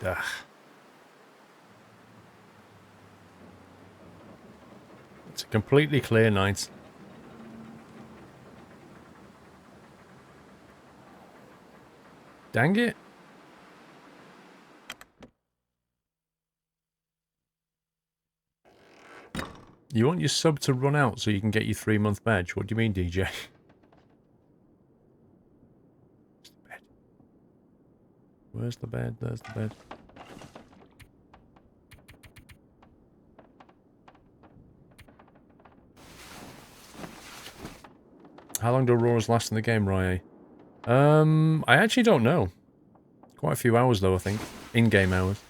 Ugh. It's a completely clear night. Dang it. You want your sub to run out so you can get your 3-month badge? What do you mean, DJ? Where's the bed? There's the bed. How long do Auroras last in the game, Rye? I actually don't know. Quite a few hours, though, I think. In-game hours.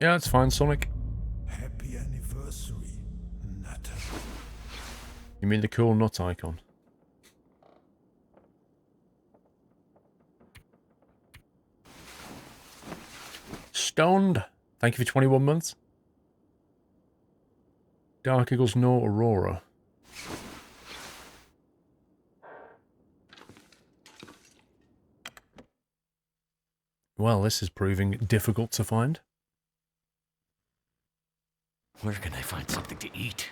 Yeah, it's fine, Sonic. Happy anniversary, Nutter. You mean the cool nut icon? Stoned. Thank you for 21 months. Dark Eagles no Aurora. Well, this is proving difficult to find. Where can I find something to eat?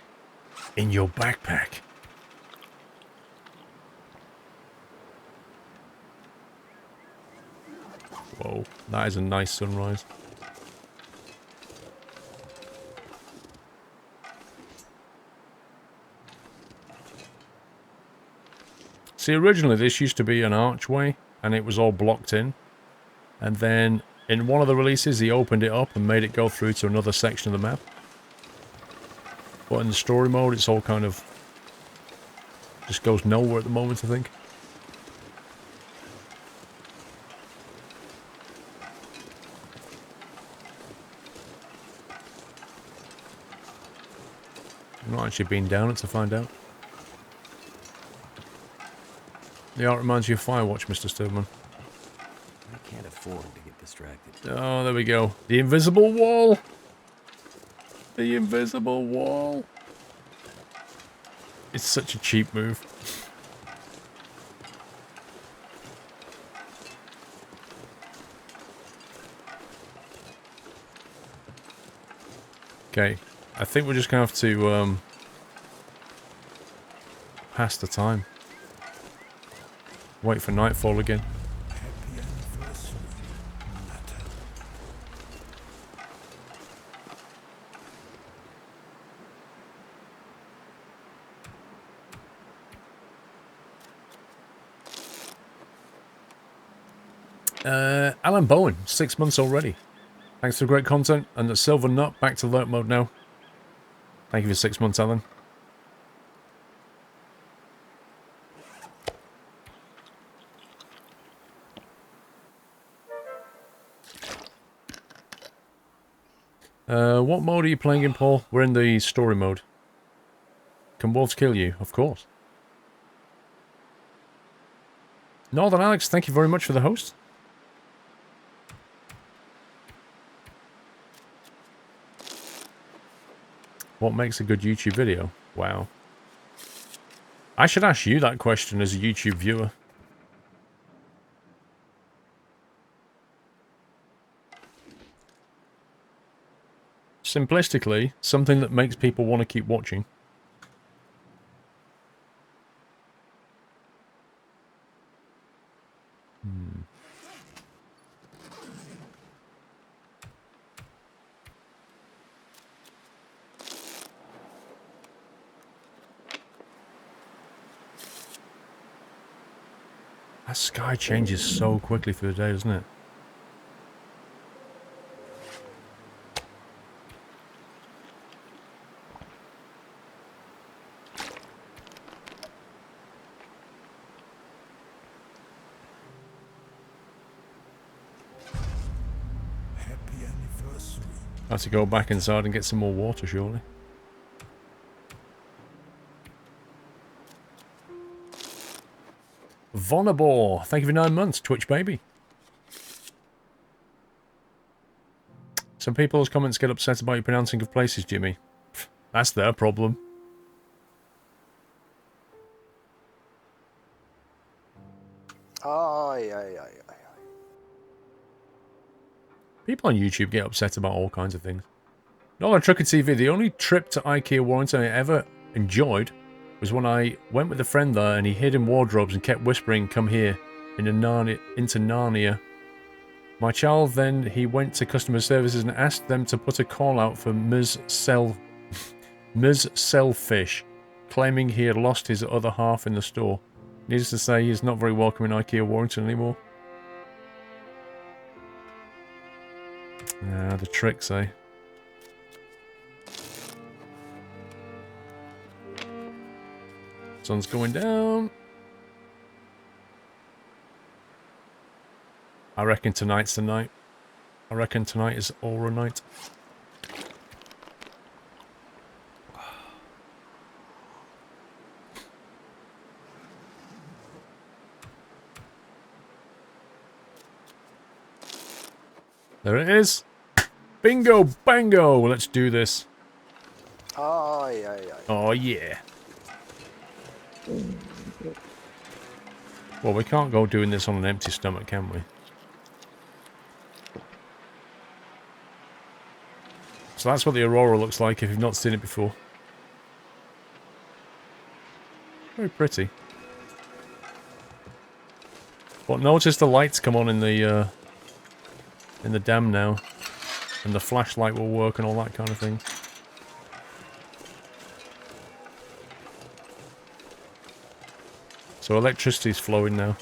In your backpack. Whoa, that is a nice sunrise. See, originally this used to be an archway, and it was all blocked in. And then, in one of the releases, he opened it up and made it go through to another section of the map. But in the story mode, it's all kind of... just goes nowhere at the moment, I think. I've not actually been down it to find out. The art reminds you of Firewatch, Mr. Stillman. I can't afford to get distracted. Oh, there we go. The invisible wall! The invisible wall! It's such a cheap move. Okay, I think we're just gonna have to, pass the time. Wait for nightfall again. Happy anniversary, Nutter. Alan Bowen, 6 months already. Thanks for great content. And the Silver Nut, back to alert mode now. Thank you for 6 months, Alan. What mode are you playing in, Paul? We're in the story mode. Can wolves kill you? Of course. Northern Alex, thank you very much for the host. What makes a good YouTube video? Wow. I should ask you that question as a YouTube viewer. Simplistically, something that makes people want to keep watching. That sky changes so quickly through the day, doesn't it? Happy anniversary. I have to go back inside and get some more water, surely. Vonabor, thank you for 9 months, Twitch baby. Some people's comments get upset about your pronouncing of places, Jimmy. That's their problem. Aye, aye, aye, aye. People on YouTube get upset about all kinds of things. Not on Trucker TV, the only trip to IKEA Warrington I ever enjoyed was when I went with a friend there and he hid in wardrobes and kept whispering, "Come here," into Narnia. My child then, he went to customer services and asked them to put a call out for Ms. Selfish, claiming he had lost his other half in the store. Needless to say, he's not very welcome in IKEA Warrington anymore. Ah, the tricks, eh? Sun's going down. I reckon tonight's the night. I reckon tonight is Aura night. There it is. Bingo bango. Let's do this. Aye, aye, aye. Oh yeah. Well, we can't go doing this on an empty stomach, can we? So that's what the Aurora looks like if you've not seen it before. Very pretty. But notice the lights come on in the dam now. And the flashlight will work and all that kind of thing. So electricity's flowing now.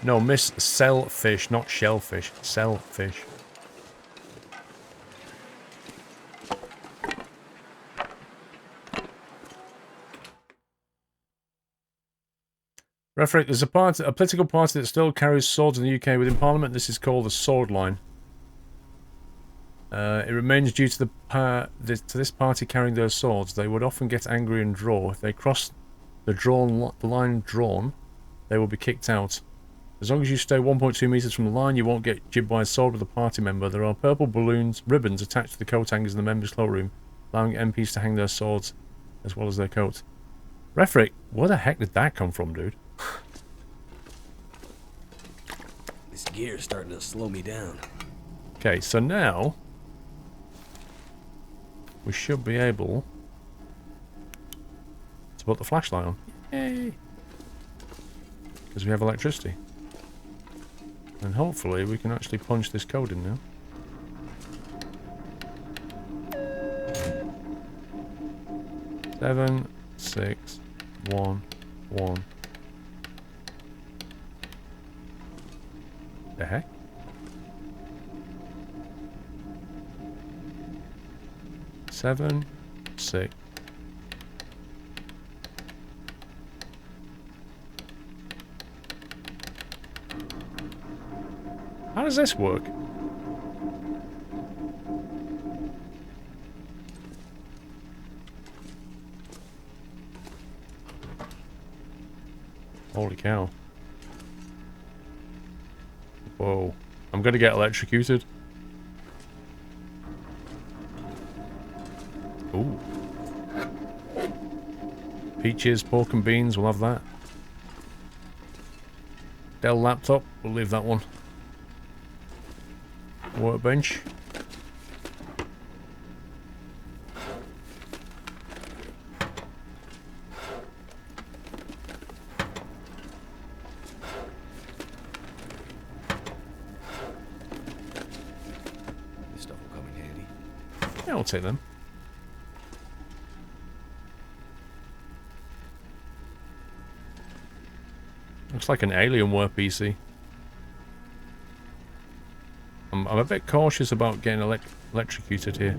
No, Miss Selfish, not shellfish. Selfish. Refric, there's a political party that still carries swords in the UK within Parliament. This is called the Sword Line. It remains due to this party carrying their swords. They would often get angry and draw. If they cross the line drawn, they will be kicked out. As long as you stay 1.2 meters from the line, you won't get jibbed by a sword with a party member. There are purple ribbons attached to the coat hangers in the members' cloakroom, allowing MPs to hang their swords as well as their coat. Refric, where the heck did that come from, dude? This gear's starting to slow me down. Okay, so now we should be able to put the flashlight on. Yay! Because we have electricity. And hopefully we can actually punch this code in now. Seven, 6, 1, 1. The heck? Seven, 6. How does this work? Holy cow. Whoa. I'm gonna get electrocuted. Ooh. Peaches, pork and beans, we'll have that. Dell laptop, we'll leave that one. Workbench. This stuff will come in handy. Yeah, I'll take them. Looks like an Alienware PC. I'm a bit cautious about getting electrocuted here.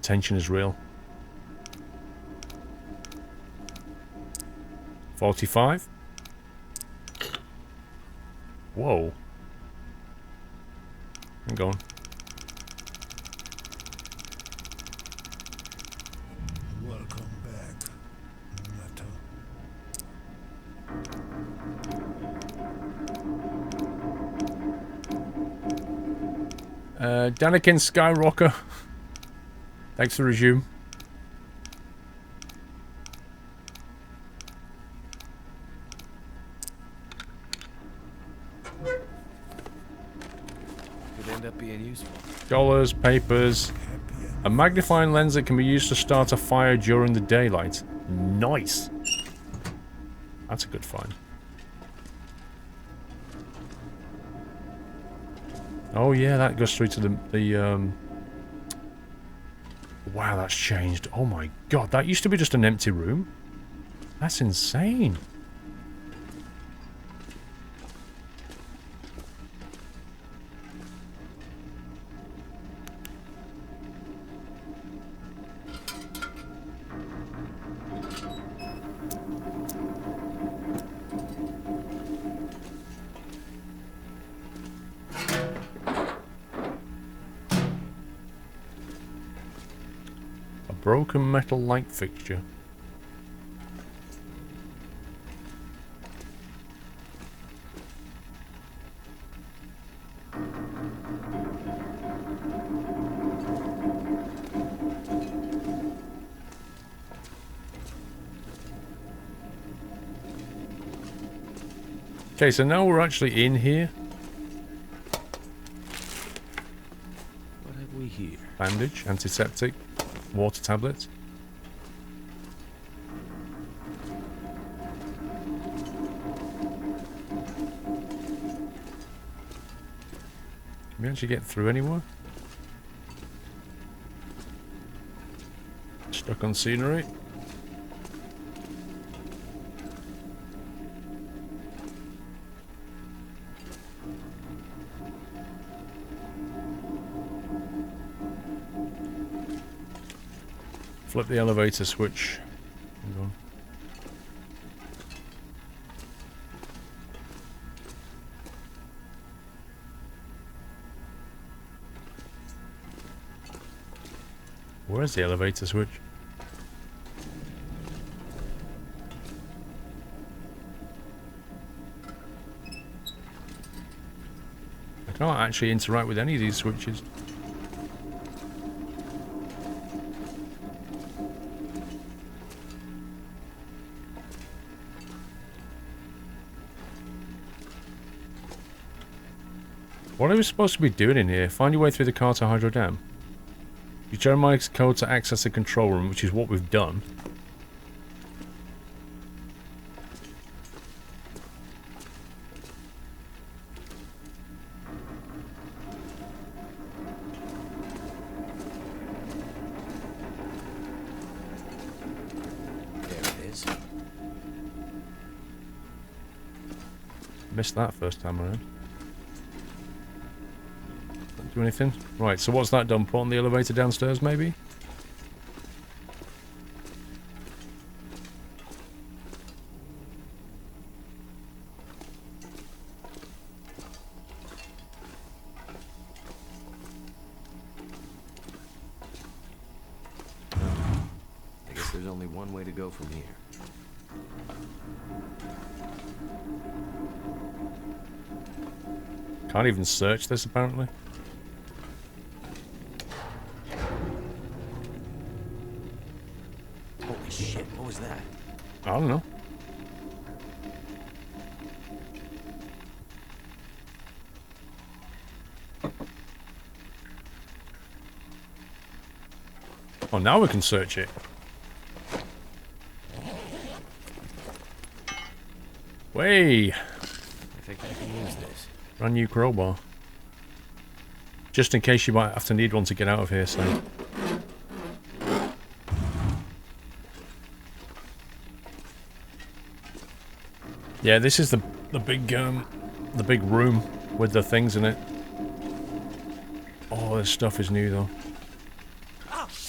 tension is real. 45. Whoa. Hang on. Welcome back, Nutter. Danikin Skyrocker. Thanks for resume. Could end up being useful. Dollars, papers. A magnifying lens that can be used to start a fire during the daylight. Nice. That's a good find. Oh yeah, that goes through to the wow, that's changed. Oh my god, that used to be just an empty room. That's insane. Broken metal light fixture. Okay, so now we're actually in here. What have we here? Bandage, antiseptic. Water tablets. Can we actually get through anywhere? Stuck on scenery. Flip the elevator switch. Hang on. Where's the elevator switch? I can't actually interact with any of these switches. What are we supposed to be doing in here? Find your way through the car to Hydro Dam. Use Jeremiah's code to access the control room, which is what we've done. There it is. Missed that first time around. Do anything? Right, so what's that done? Put on the elevator downstairs, maybe? I guess there's only one way to go from here. Can't even search this, apparently. Holy shit, what was that? I don't know. Oh, now we can search it. Way! I think I can use this. Brand new crowbar. Just in case you might have to need one to get out of here, so... Yeah, this is the big room with the things in it. Oh, this stuff is new though.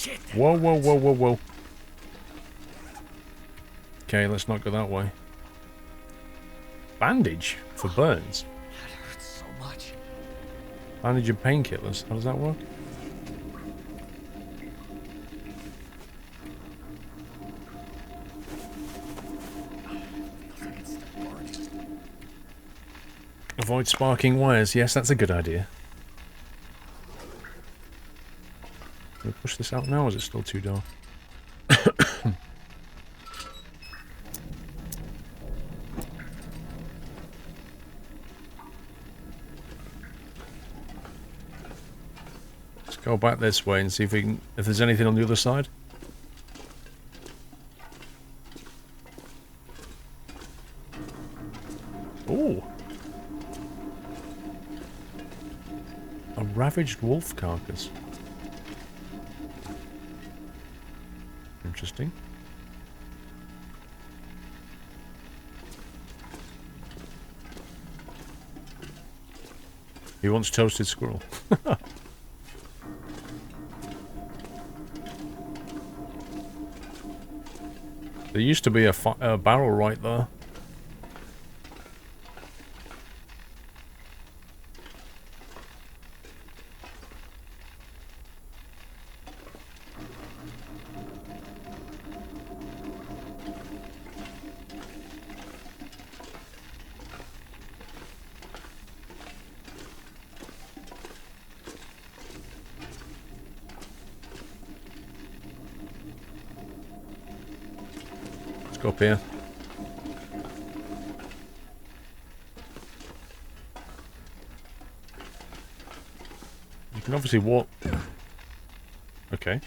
Shit. Whoa, whoa, whoa, whoa, whoa. Okay, let's not go that way. Bandage for burns. That hurts so much. Bandage and painkillers. How does that work? Avoid sparking wires. Yes, that's a good idea. Can we push this out now, or is it still too dark? Let's go back this way and see if we can, if there's anything on the other side. Ooh. A ravaged wolf carcass. Interesting. He wants toasted squirrel. There used to be a barrel right there. Let's go up here. You can obviously walk. Okay.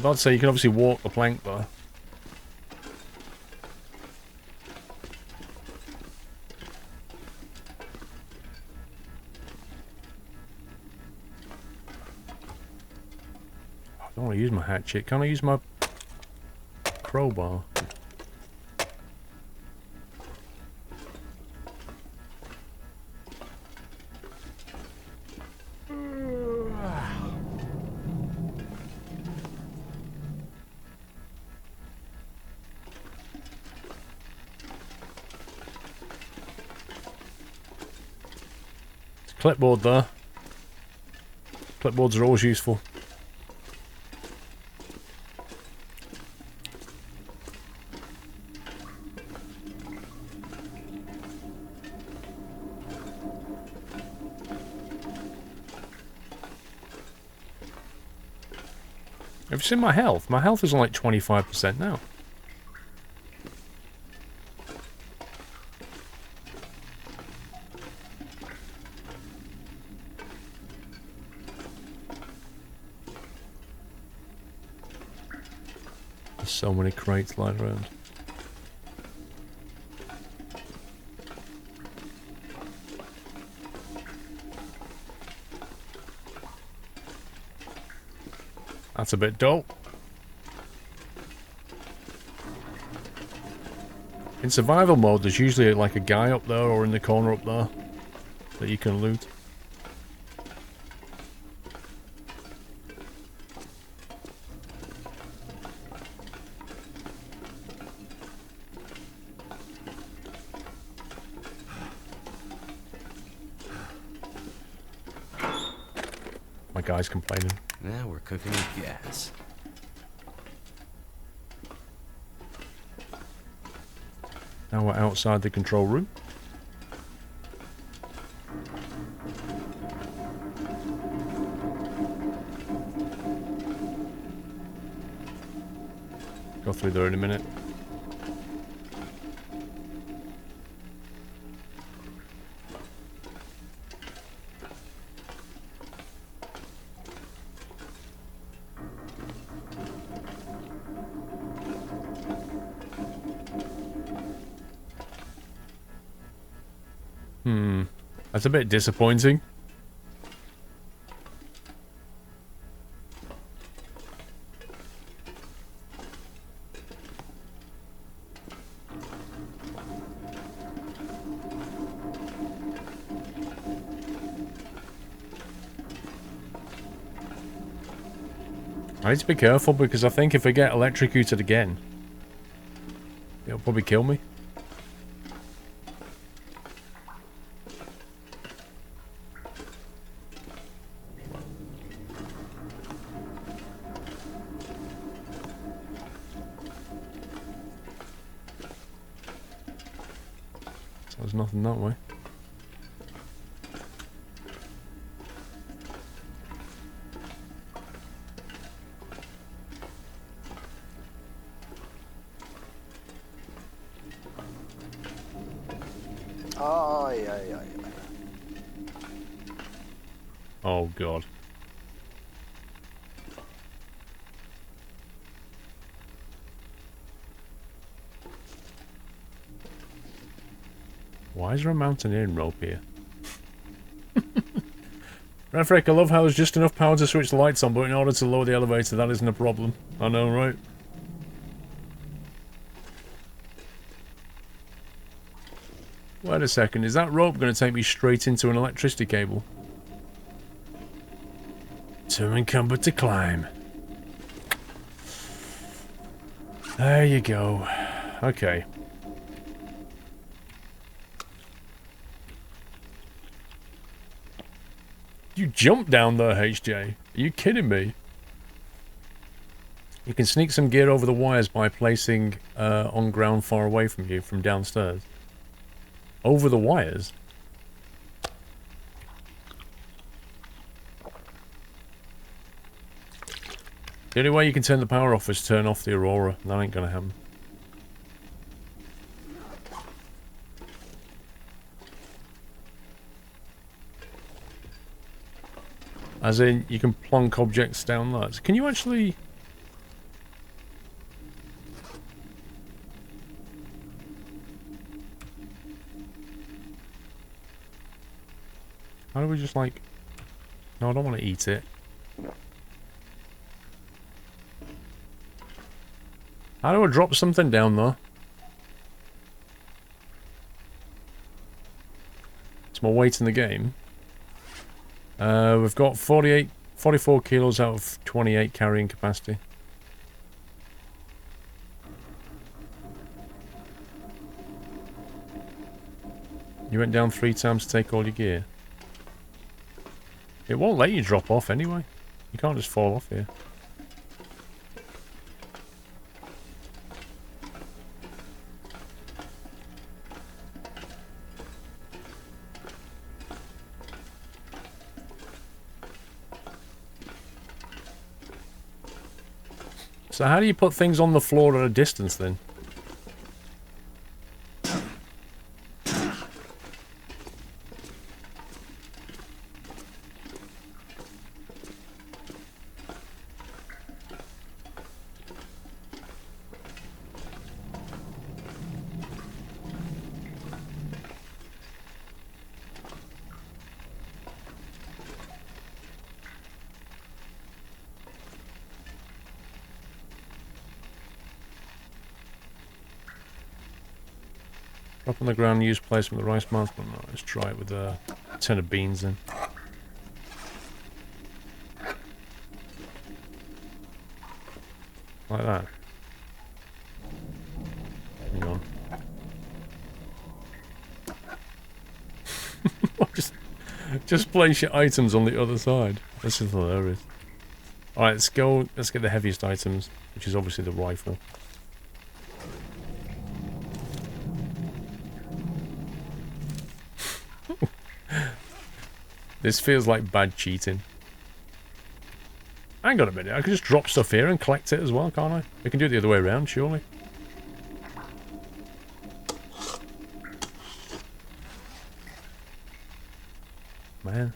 I'd say you can obviously walk the plank there. I don't want to use my hatchet. Can I use my crowbar? Clipboard there. Clipboards are always useful. Have you seen my health? My health is on like 25% now. There's so many crates lying around. That's a bit dull. In survival mode, there's usually like a guy up there or in the corner up there that you can loot. My guy's complaining. Now we're cooking with gas. Now we're outside the control room. Go through there in a minute. That's a bit disappointing. I need to be careful because I think if I get electrocuted again, it'll probably kill me. So there's nothing that way. Ay, ay, ay, ay. Oh god. Why is there a mountaineering rope here? Refrick, I love how there's just enough power to switch the lights on, but in order to lower the elevator, that isn't a problem. I know, right? Wait a second, is that rope going to take me straight into an electricity cable? Too encumbered to climb. There you go. Okay. You jumped down there, HJ. Are you kidding me? You can sneak some gear over the wires by placing on ground far away from you, from downstairs. Over the wires? The only way you can turn the power off is turn off the Aurora. That ain't gonna happen. As in, you can plonk objects down there. Can you actually... How do we just like... No, I don't want to eat it. How do I drop something down there? It's my weight in the game. We've got 44 kilos out of 28 carrying capacity. You went down 3 times to take all your gear. It won't let you drop off anyway. You can't just fall off here. So how do you put things on the floor at a distance then? Drop on the ground, use placement of the rice mask. Well, no, let's try it with a tin of beans then. Like that. Hang on. just place your items on the other side. This is hilarious. Alright, let's go. Let's get the heaviest items, which is obviously the rifle. This feels like bad cheating. Hang on a minute, I can just drop stuff here and collect it as well, can't I? We can do it the other way around, surely. Man.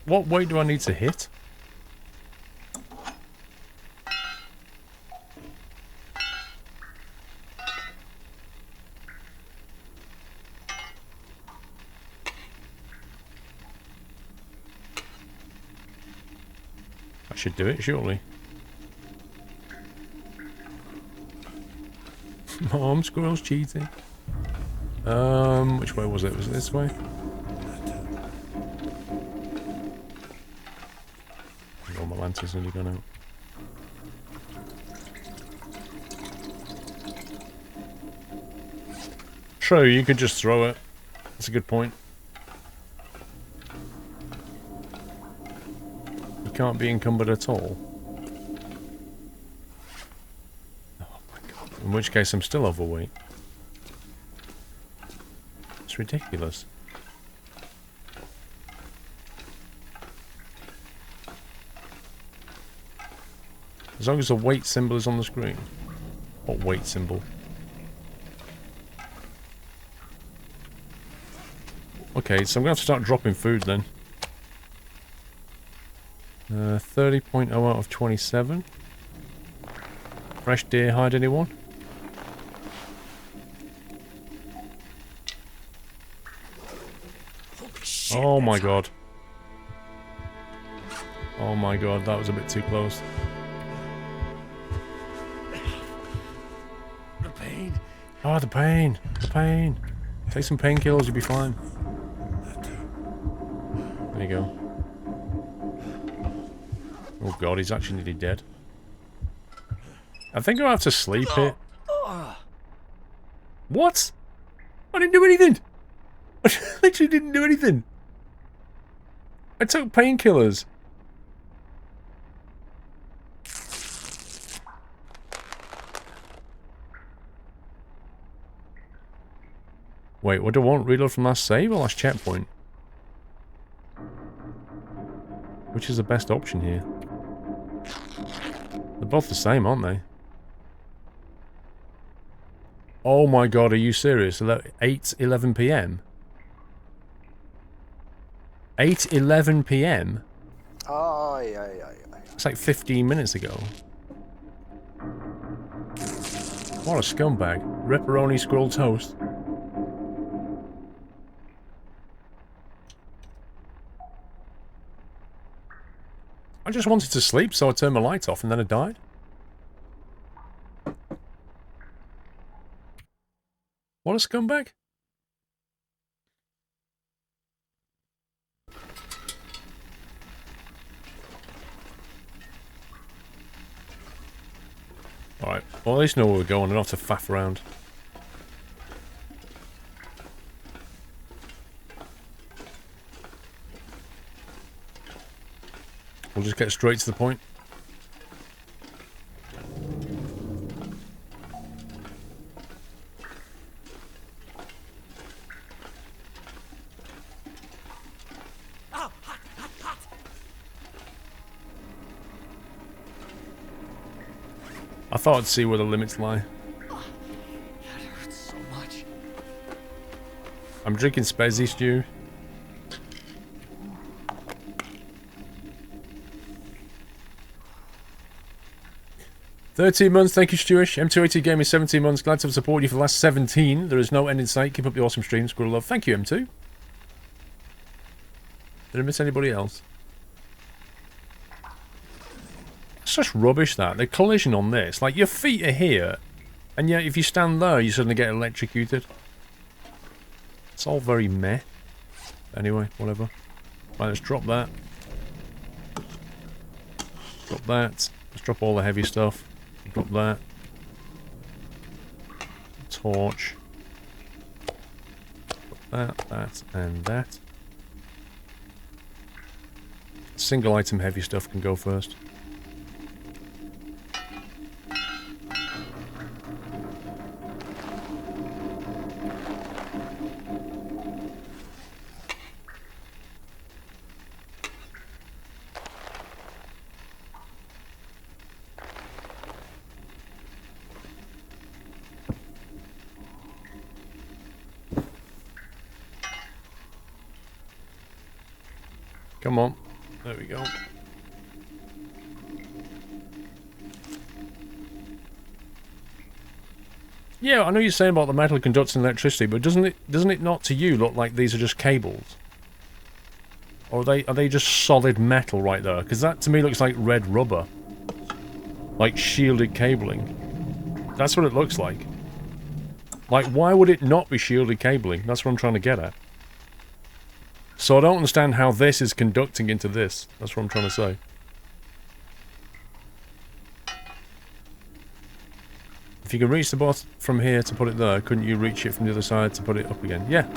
What weight do I need to hit? Should do it, surely. Mom, squirrel's cheating. Which way was it? Was it this way? Oh, my lantern's nearly gone out. True, you could just throw it. That's a good point. You can't be encumbered at all. Oh my god. In which case I'm still overweight. It's ridiculous. As long as the weight symbol is on the screen. What weight symbol? Okay, so I'm going to have to start dropping food then. 30.0 out of 27. Fresh deer hide, anyone? Holy shit, Oh my that's god. Oh my god, that was a bit too close. the pain. Oh, the pain. The pain. Take some painkillers, you'll be fine. There you go. Oh god, he's actually nearly dead. I think I'll have to sleep it. What? I didn't do anything! I literally didn't do anything! I took painkillers. Wait, what do I want? Reload from last save or last checkpoint? Which is the best option here? They're both the same, aren't they? Oh my god, are you serious? 8:11 PM? 8:11 PM? Ay, ay, ay, ay. It's like 15 minutes ago. What a scumbag. Ripperoni squirrel toast. I just wanted to sleep, so I turned my light off and then I died. What a scumbag. Alright, well at least know where we're going and not to faff around. We'll just get straight to the point. I thought I'd see where the limits lie. That hurts so much. I'm drinking Spezzy stew. $13 months, thank you Stewish. M280 gave me 17 months, glad to have supported you for the last 17. There is no end in sight, keep up the awesome stream, Squirrel Love. Thank you M2. Did I miss anybody else? It's just rubbish that. The collision on this, like your feet are here, and yet if you stand there you suddenly get electrocuted. It's all very meh. Anyway, whatever. Right, let's drop that. Drop that. Let's drop all the heavy stuff. Drop that. Torch. Drop that, and that. Single item heavy stuff can go first. Come on. There we go. Yeah, I know you're saying about the metal conducting electricity, but doesn't it not to you look like these are just cables? Or are they just solid metal right there? Because that to me looks like red rubber. Like shielded cabling. That's what it looks like. Like, why would it not be shielded cabling? That's what I'm trying to get at. So I don't understand how this is conducting into this. That's what I'm trying to say. If you can reach the bot from here to put it there, couldn't you reach it from the other side to put it up again? Yeah.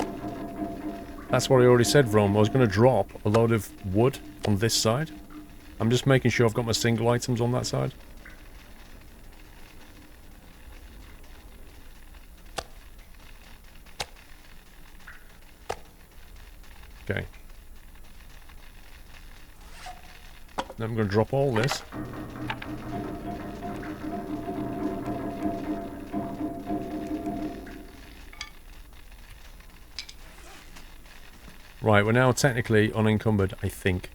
That's what I already said, Rome. I was going to drop a load of wood on this side. I'm just making sure I've got my single items on that side. Okay. Then I'm going to drop all this. Right, we're now technically unencumbered, I think.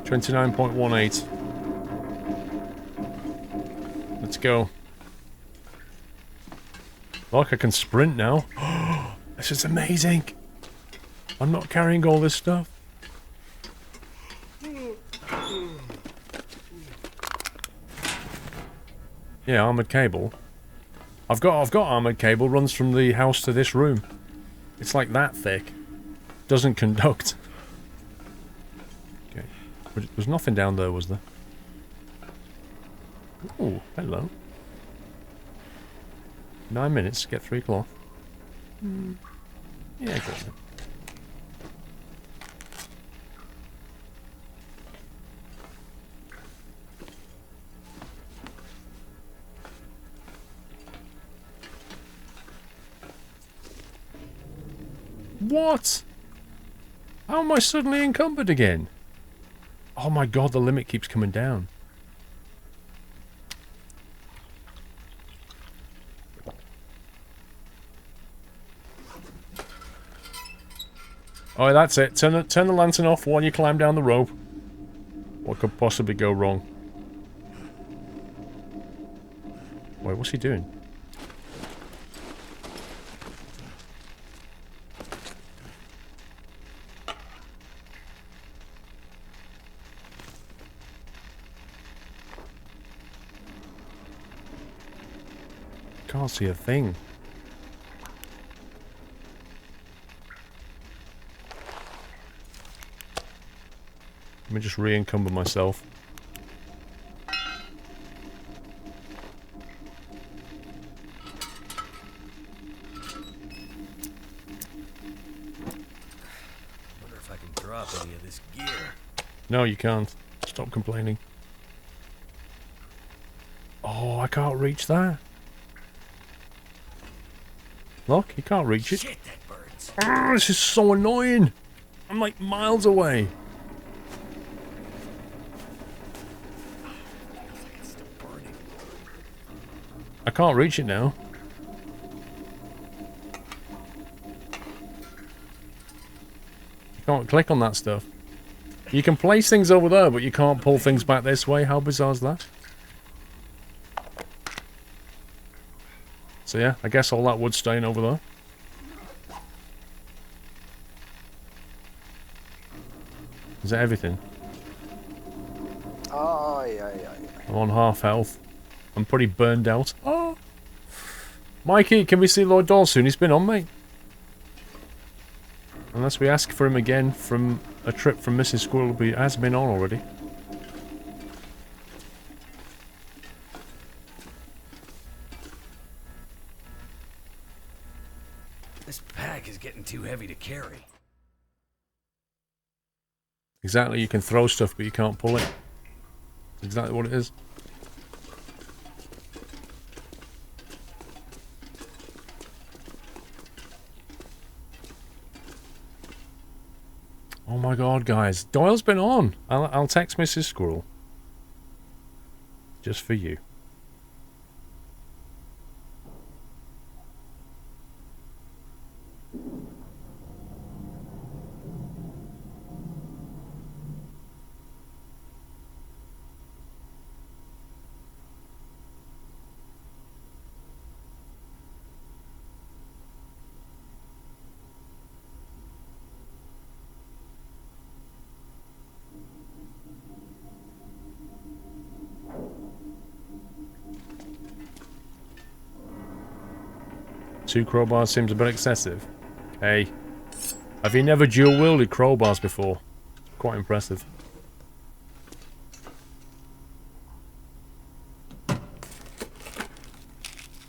$29.18. Let's go. Look, I can sprint now. This is amazing. I'm not carrying all this stuff. Yeah, armored cable. I've got armored cable, runs from the house to this room. It's like that thick. Doesn't conduct. Okay. But there's nothing down there, was there? Ooh, hello. 9 minutes to get 3 cloth. Yeah, go on then. What? How am I suddenly encumbered again? Oh my god, the limit keeps coming down. Oh, that's it. Turn the lantern off while you climb down the rope. What could possibly go wrong? Wait, what's he doing? Can't see a thing. Let me just re-encumber myself. Wonder if I can drop any of this gear. No, you can't. Stop complaining. Oh, I can't reach that. Look, you can't reach it. Shit, that burns. Ah, this is so annoying. I'm like miles away. It's still burning. I can't reach it now. You can't click on that stuff. You can place things over there, but you can't pull things back this way. How bizarre is that? So yeah, I guess all that wood's staying over there. Is that everything? I'm on half health. I'm pretty burned out. Oh! Mikey, can we see Lord Doll soon? He's been on, mate. Unless we ask for him again from a trip from Mrs. Squirrel, but he has been on already. This pack is getting too heavy to carry. Exactly, you can throw stuff, but you can't pull it. That's exactly what it is. Oh my god, guys. Doyle's been on. I'll text Mrs. Squirrel. Just for you. 2 crowbars seems a bit excessive. Hey, have you never dual-wielded crowbars before? Quite impressive.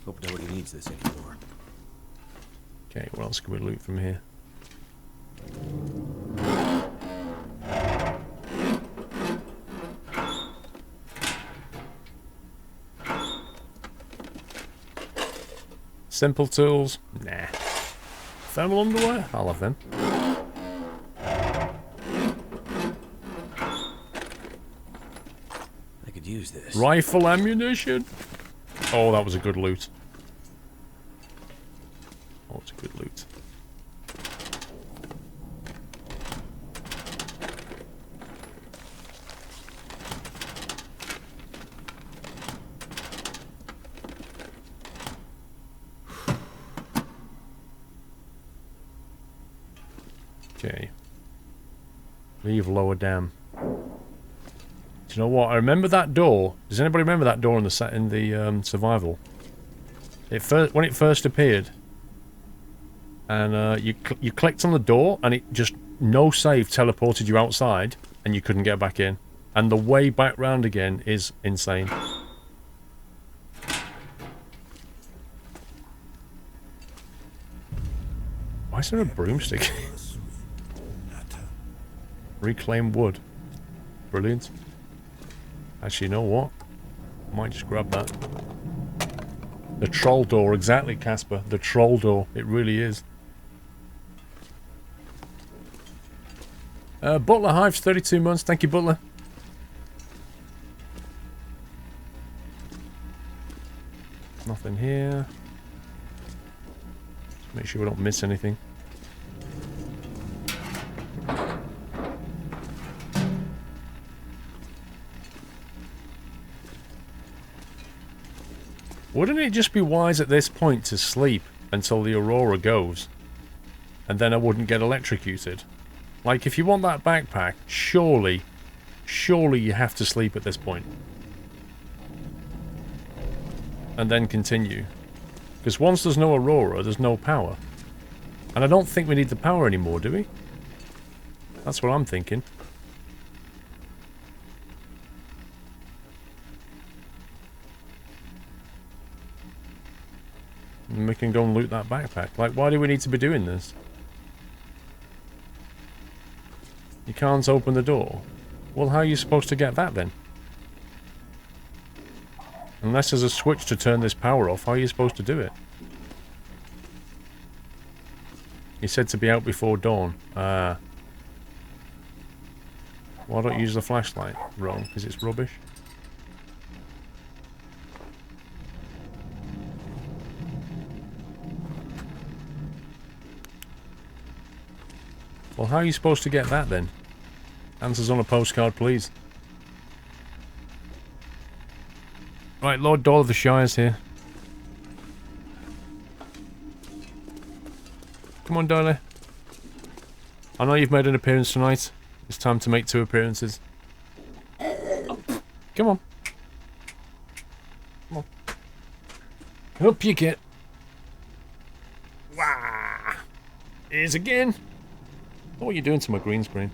Hope nobody needs this anymore. Okay, what else can we loot from here? Simple tools? Nah. Thermal underwear? I'll have them. I could use this. Rifle ammunition? Oh, that was a good loot. Oh, it's a good loot. Okay. Leave lower dam. Do you know what? I remember that door. Does anybody remember that door in the survival? When it first appeared, and you clicked on the door, and it just no save teleported you outside, and you couldn't get back in. And the way back round again is insane. Why is there a broomstick? Reclaim wood. Brilliant. Actually, you know what? I might just grab that. The troll door, exactly, Casper. The troll door. It really is. Butler Hives, 32 months. Thank you, Butler. Nothing here. Just make sure we don't miss anything. Wouldn't it just be wise at this point to sleep until the Aurora goes? And then I wouldn't get electrocuted? Like, if you want that backpack, surely you have to sleep at this point. And then continue. Because once there's no Aurora, there's no power. And I don't think we need the power anymore, do we? That's what I'm thinking. And we can go and loot that backpack. Like, why do we need to be doing this? You can't open the door. Well, how are you supposed to get that then? Unless there's a switch to turn this power off, how are you supposed to do it? You said to be out before dawn. Why don't you use the flashlight? Wrong, because it's rubbish. Well, how are you supposed to get that then? Answers on a postcard, please. Right, Lord Doyle of the Shire's here. Come on, Doyle. I know you've made an appearance tonight. It's time to make 2 appearances. Come on. Come on. Up you get. Wah! Here's again. What are you doing to my green screen?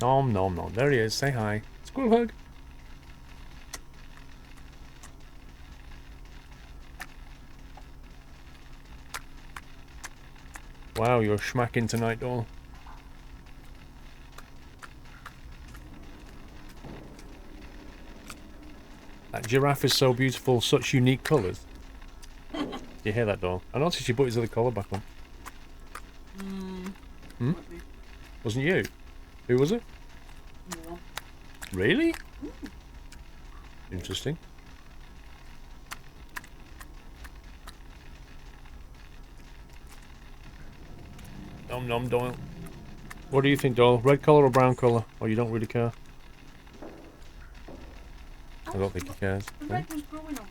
Nom nom nom. There he is. Say hi. Squirrel hug. Wow, you're schmacking tonight, Doll. That giraffe is so beautiful, such unique colours. You hear that, Doll? I noticed you put his other collar back on. Hmm? Wasn't you? Who was it? No. Really? Interesting. Nom nom, Doyle. What do you think, Doyle? Red colour or brown colour? Or you don't really care? I don't think he cares. The red was growing on.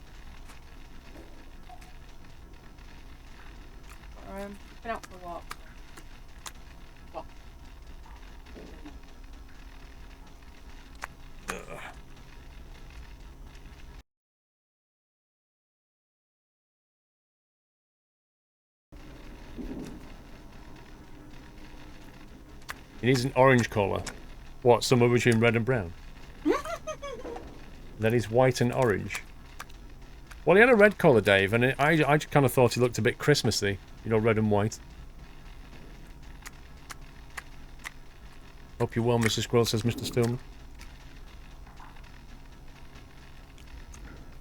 Been out for a walk. He needs an orange collar. What, somewhere between red and brown? Then he's white and orange. Well, he had a red collar, Dave, and I kind of thought he looked a bit Christmassy. You know, red and white. Hope you're well, Mrs. Squirrel, says Mr. Stillman.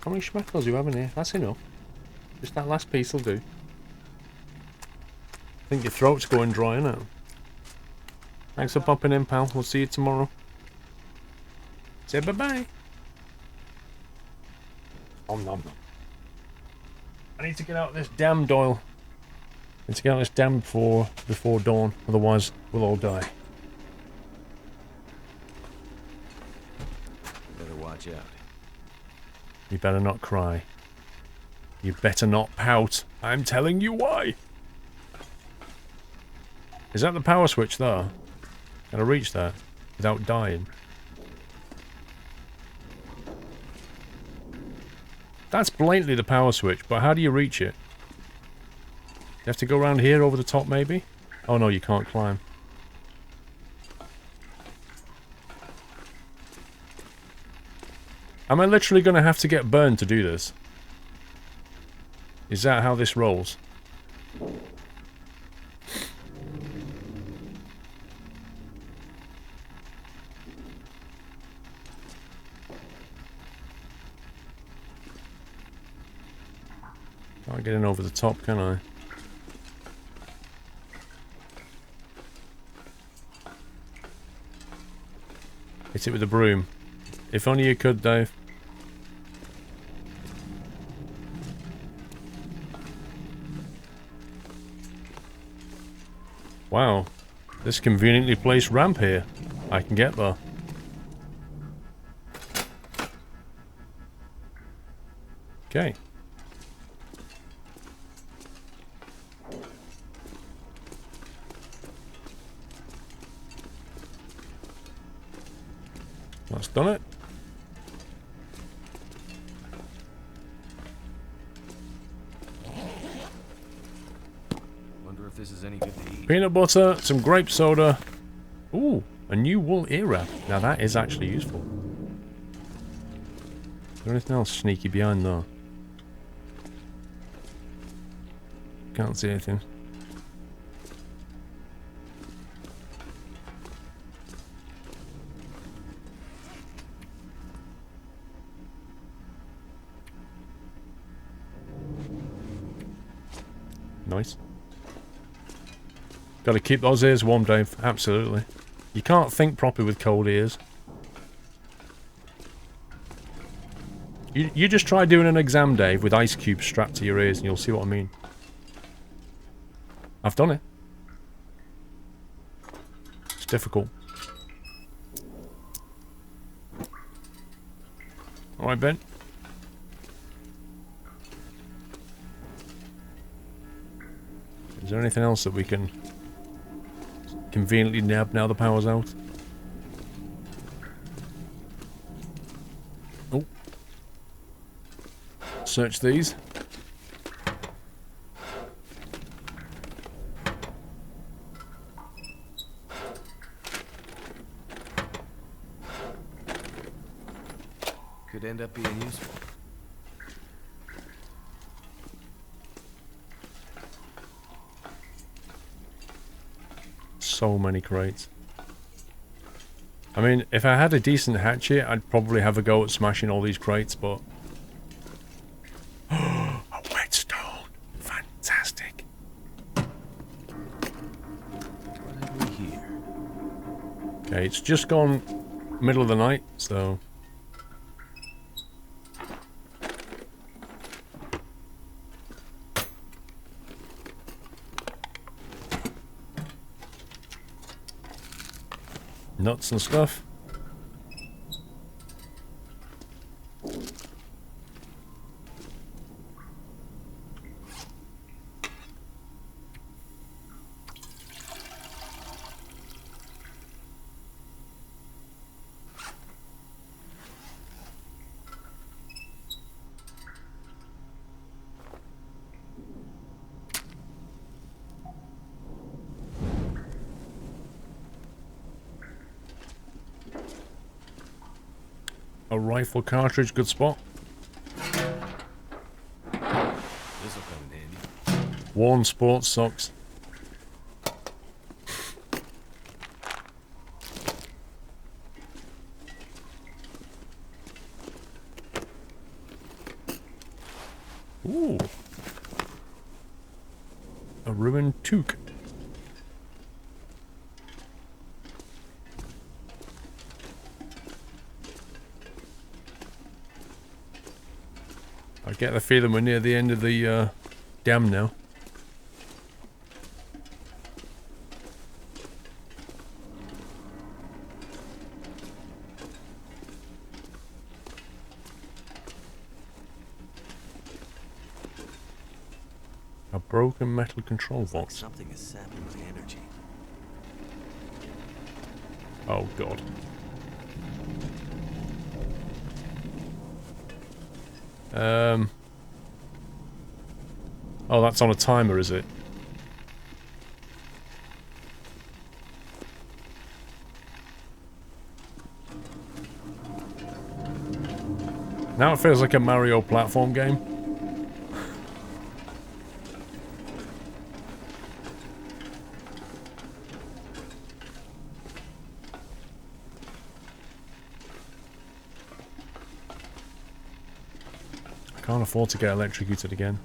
How many schmeckles do you have in here? That's enough. Just that last piece will do. I think your throat's going dry now. Thanks for popping in, pal. We'll see you tomorrow. Say bye-bye. Nom nom nom. I need to get out of this dam, Doyle. I need to get out of this dam before dawn. Otherwise, we'll all die. Better watch out. You better not cry. You better not pout. I'm telling you why. Is that the power switch there? Can I reach that without dying? That's blatantly the power switch, but how do you reach it? You have to go around here over the top, maybe? Oh no, you can't climb. Am I literally going to have to get burned to do this? Is that how this rolls? Can't get in over the top, can I? Hit it with a broom. If only you could, Dave. Wow. This conveniently placed ramp here. I can get there. Okay. That's done it. Wonder if this is any good to eat. Peanut butter, some grape soda. Ooh, a new wool ear wrap. Now that is actually useful. Is there anything else sneaky behind there? Can't see anything. Nice. Gotta keep those ears warm, Dave. Absolutely. You can't think properly with cold ears. You just try doing an exam, Dave, with ice cubes strapped to your ears and you'll see what I mean. I've done it. It's difficult. Alright, Ben. Is there anything else that we can conveniently nab now the power's out? Oh. Search these. Could end up being useful. So many crates. I mean, if I had a decent hatchet, I'd probably have a go at smashing all these crates, but... a whetstone! Fantastic! What have we here? Okay, it's just gone middle of the night, so... nuts and stuff. A rifle cartridge, good spot. This'll come in handy. Worn sports socks. Ooh. A ruined toque. I get the feeling we're near the end of the dam now. A broken metal control box. Something is sapping my energy. Oh god. Oh, that's on a timer, is it? Now it feels like a Mario platform game. I can't afford to get electrocuted again.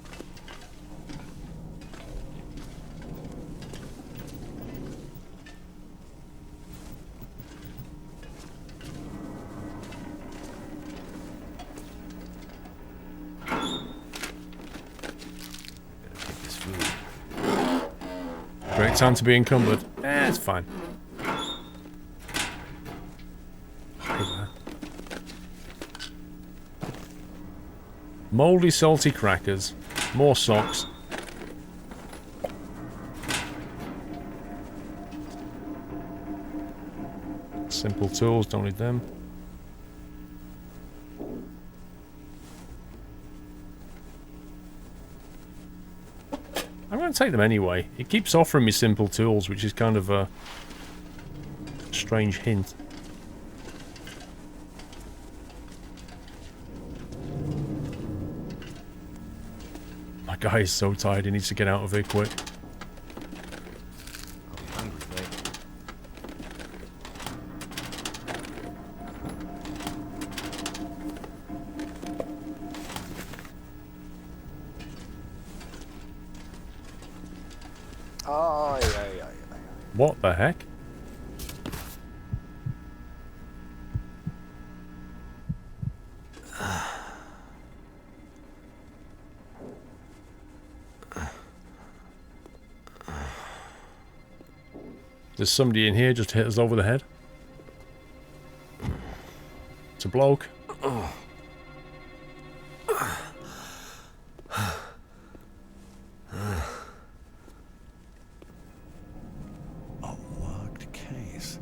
Great time to be encumbered. It's fine. Mouldy, salty crackers. More socks. Simple tools, don't need them. I'm going to take them anyway. It keeps offering me simple tools, which is kind of a strange hint. My guy is so tired, he needs to get out of here quick. I'll be hungry later. Ay, ay, ay, ay. What the heck? There's somebody in here just hit us over the head. It's a bloke. A locked case.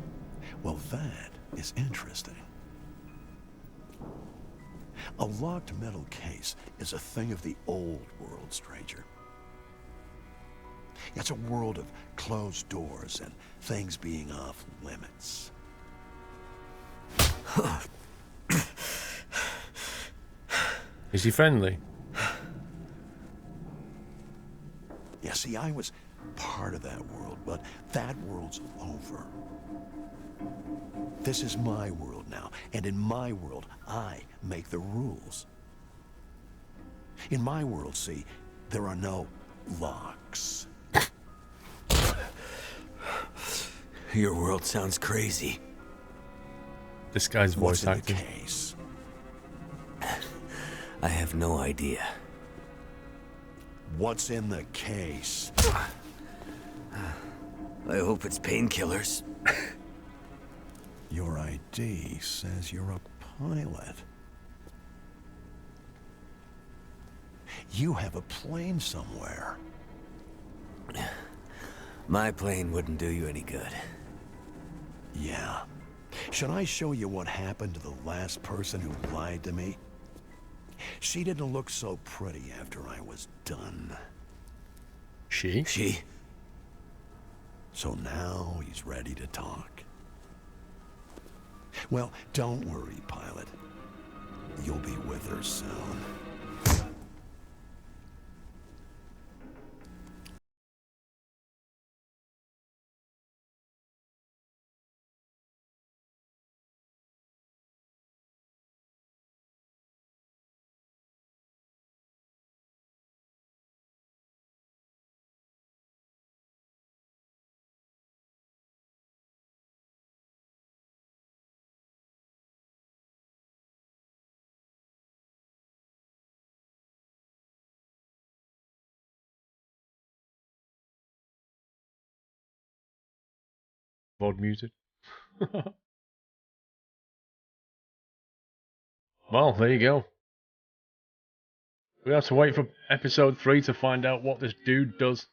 Well, that is interesting. A locked metal case is a thing of the old world, stranger. It's a world of closed doors and things being off limits. Is he friendly? Yeah, see, I was part of that world, but that world's over. This is my world now, and in my world, I make the rules. In my world, see, there are no locks. Your world sounds crazy. This guy's What's voice in the acting. case? I have no idea. What's in the case? I hope it's painkillers. Your ID says you're a pilot. You have a plane somewhere. My plane wouldn't do you any good. Yeah. Should I show you what happened to the last person who lied to me? She didn't look so pretty after I was done. She? She? So now he's ready to talk. Well, don't worry, pilot. You'll be with her soon. VOD muted. Well, there you go. We have to wait for episode 3 to find out what this dude does.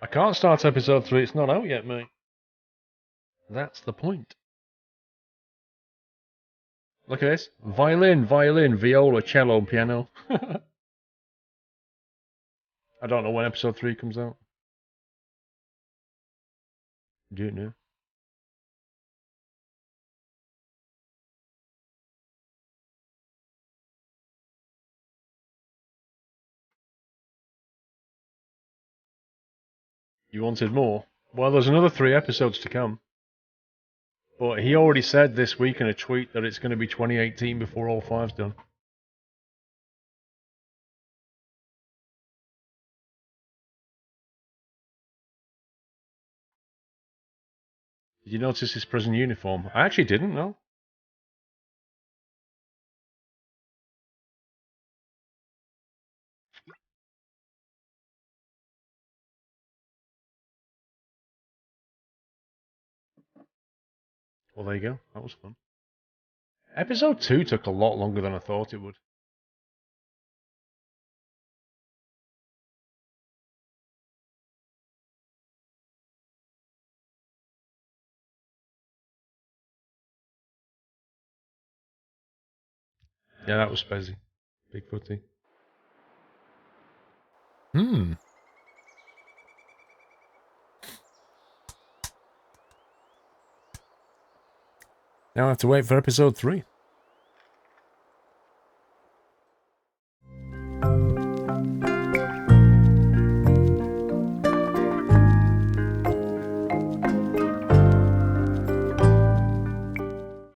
I can't start episode 3, it's not out yet, mate. That's the point. Look at this. Violin, violin, viola, cello, piano. I don't know when episode 3 comes out. Do you know? You wanted more? Well, there's another 3 episodes to come. But he already said this week in a tweet that it's going to be 2018 before all 5's done. Did you notice his prison uniform? I actually didn't know. Well, there you go. That was fun. Episode 2 took a lot longer than I thought it would. Yeah, that was spazzy. Big footy. Now I have to wait for episode 3.